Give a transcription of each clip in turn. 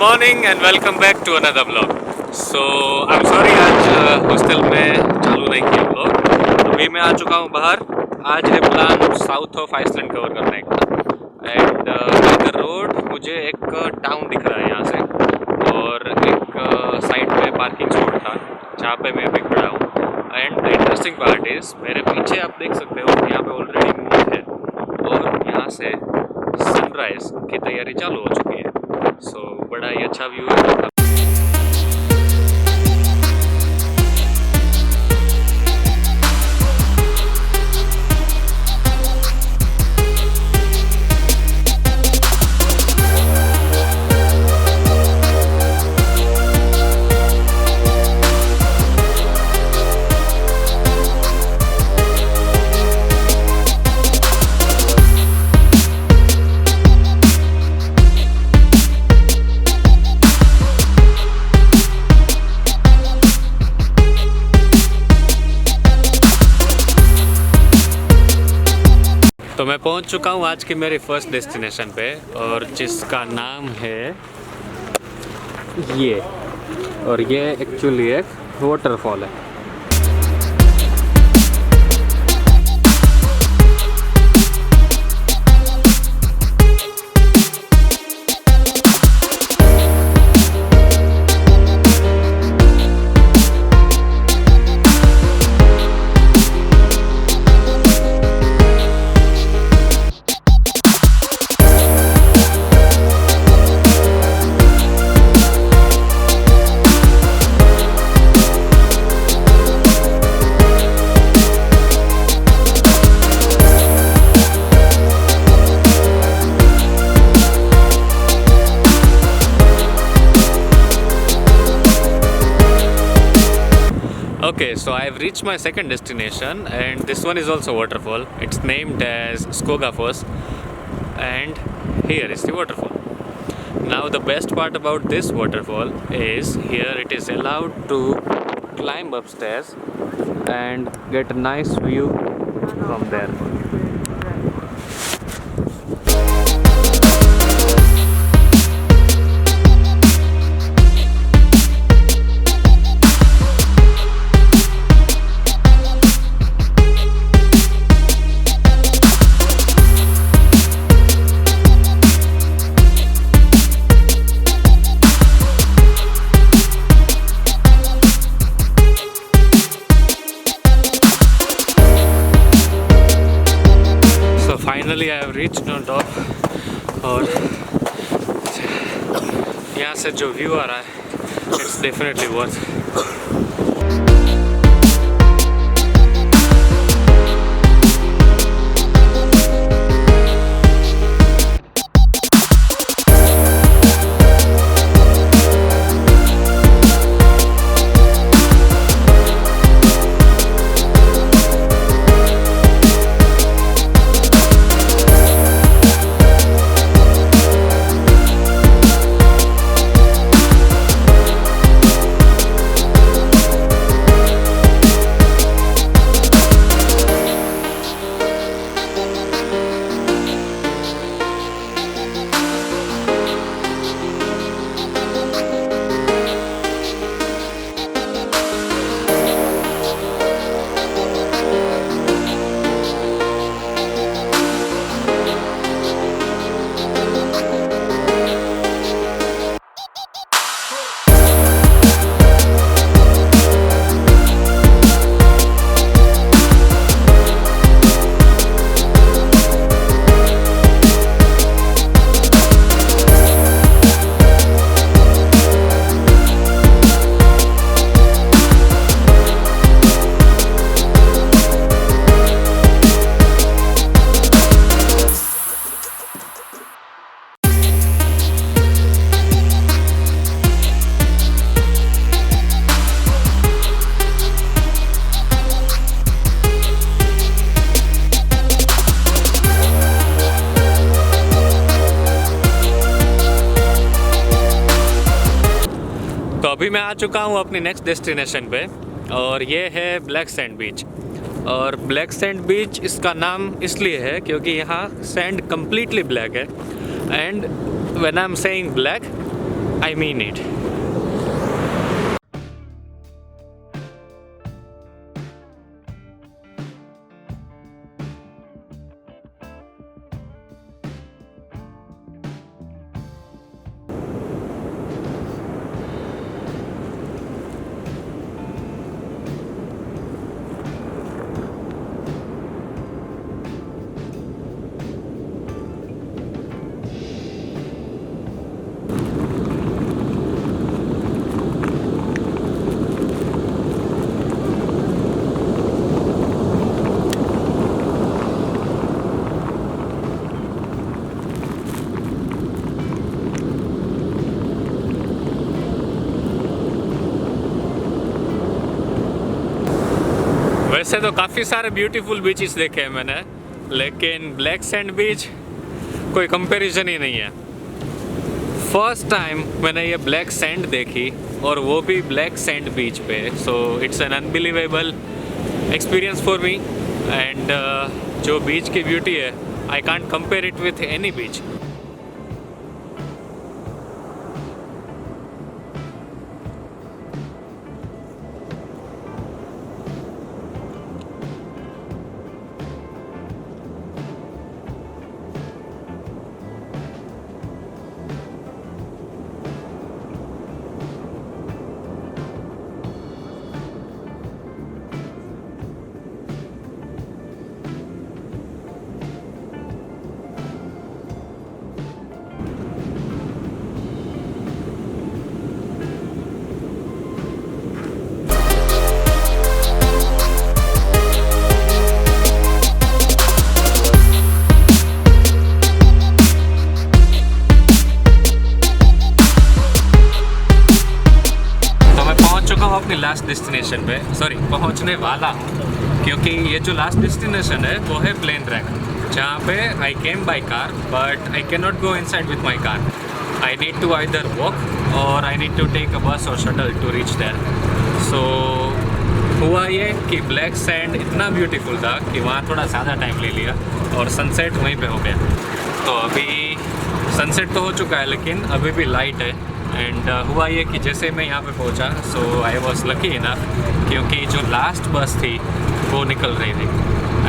Morning and welcome back to another blog. So I am sorry, आज hostel में चालू नहीं किया ब्लॉग। अभी मैं आ चुका हूँ बाहर। आज है plan south of Iceland cover करने का। एंड बाय द रोड मुझे एक टाउन दिख रहा है यहाँ से, और एक साइड पे पार्किंग स्पॉट था जहाँ पे मैं अभी खड़ा हूँ। And the interesting part is, मेरे पीछे आप देख सकते हो यहाँ पे ऑलरेडी मून है और यहाँ से सनराइज की तैयारी चालू हो चुकी है। सो बड़ा ही अच्छा व्यू है। तो मैं पहुंच चुका हूं आज की मेरी फर्स्ट डेस्टिनेशन पे, और जिसका नाम है ये, और ये एक्चुअली एक वाटरफॉल है। Okay, so I've reached my second destination, and this one is also waterfall. It's named as Skógafoss, and here is the waterfall. Now the best part about this waterfall is here it is allowed to climb upstairs and get a nice view from there. Finally I have reached on top, और यहाँ से जो view आ रहा है it's definitely worth. तो अभी मैं आ चुका हूँ अपनी नेक्स्ट डेस्टिनेशन पे, और ये है ब्लैक सैंड बीच। और ब्लैक सैंड बीच इसका नाम इसलिए है क्योंकि यहाँ सैंड कम्प्लीटली ब्लैक है। And when I am saying black, I mean it. वैसे तो काफ़ी सारे ब्यूटीफुल बीचेस देखे हैं मैंने, लेकिन ब्लैक सैंड बीच कोई कंपैरिजन ही नहीं है। फर्स्ट टाइम मैंने ये ब्लैक सैंड देखी, और वो भी ब्लैक सैंड बीच पे। So it's an unbelievable experience for me, and जो बीच की ब्यूटी है, I can't compare it with any beach. अपनी लास्ट डेस्टिनेशन पे, सॉरी पहुंचने वाला हूँ, क्योंकि ये जो लास्ट डेस्टिनेशन है वो है प्लेन ट्रैक, जहाँ पे आई केम by car but I can not go inside with my car. I need to either walk और I need to take a बस और शटल टू रीच देयर। सो हुआ ये कि ब्लैक सैंड इतना ब्यूटीफुल था कि वहाँ थोड़ा ज़्यादा टाइम ले लिया और सनसेट वहीं पे हो गया। तो अभी सनसेट तो हो चुका है, लेकिन अभी भी लाइट है। एंड हुआ ये कि जैसे मैं यहाँ पे पहुँचा, so I was lucky enough, क्योंकि जो लास्ट बस थी वो निकल रही थी,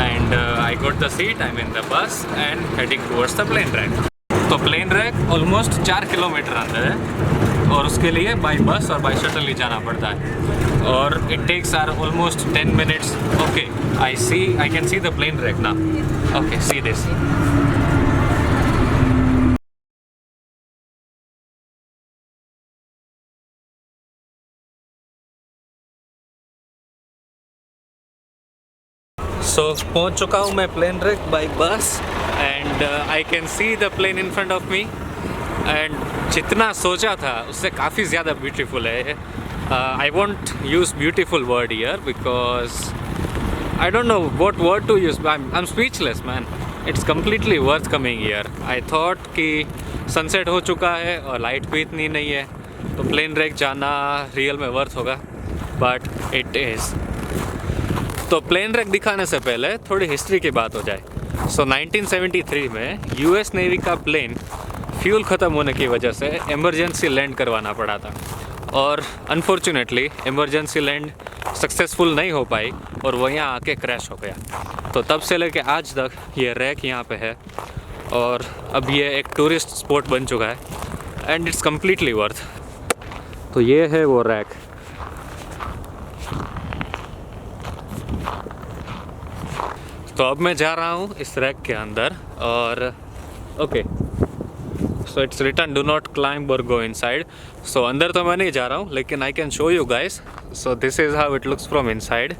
and I got the seat, I mean the bus, and heading towards the plane track. तो प्लेन ट्रैक ऑलमोस्ट 4 किलोमीटर अंदर है, और उसके लिए बाई बस और बाई शटल ही जाना पड़ता है, और it takes are almost 10 minutes. Okay, I can see the plane track ना। Okay, see this. सो पहुंच चुका हूँ मैं plane track by bus, and I can see the plane in front of me, and जितना सोचा था उससे काफ़ी ज़्यादा ब्यूटीफुल है। I won't use beautiful word here because I don't know what word to use. I am speechless man, it's completely worth coming here. I thought कि sunset हो चुका है और लाइट भी इतनी नहीं है, तो प्लेन ट्रैक जाना रियल में वर्थ होगा, बट इट इज़। तो प्लेन ट्रैक दिखाने से पहले थोड़ी हिस्ट्री की बात हो जाए। सो 1973 में यूएस नेवी का प्लेन फ्यूल ख़त्म होने की वजह से इमरजेंसी लैंड करवाना पड़ा था, और अनफॉर्चुनेटली इमरजेंसी लैंड सक्सेसफुल नहीं हो पाई और वो यहाँ आके क्रैश हो गया। तो तब से लेके आज तक ये रैक यहाँ पे है, और अब ये एक टूरिस्ट स्पॉट बन चुका है, एंड इट्स कम्प्लीटली वर्थ। तो ये है वो रैक। तो अब मैं जा रहा हूँ इस रैक के अंदर, और okay, so it's written do not climb or go inside. सो अंदर तो मैं नहीं जा रहा हूँ, लेकिन I can show you guys. So this is how it looks from inside.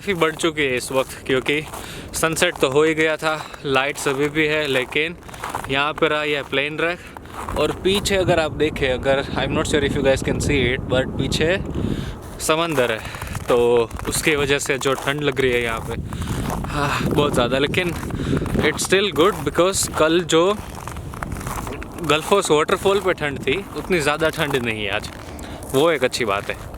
काफ़ी बढ़ चुकी है इस वक्त, क्योंकि सनसेट तो हो ही गया था, लाइट्स अभी भी है, लेकिन यहाँ पर आई है प्लेन रख। और पीछे अगर आप देखें, अगर I am not sure if you guys can see it, but पीछे समंदर है, तो उसकी वजह से जो ठंड लग रही है यहाँ पे बहुत ज़्यादा। लेकिन इट्स स्टिल गुड बिकॉज कल जो गल्फोस वाटरफॉल पे ठंड थी उतनी ज़्यादा ठंड नहीं है आज, वो एक अच्छी बात है।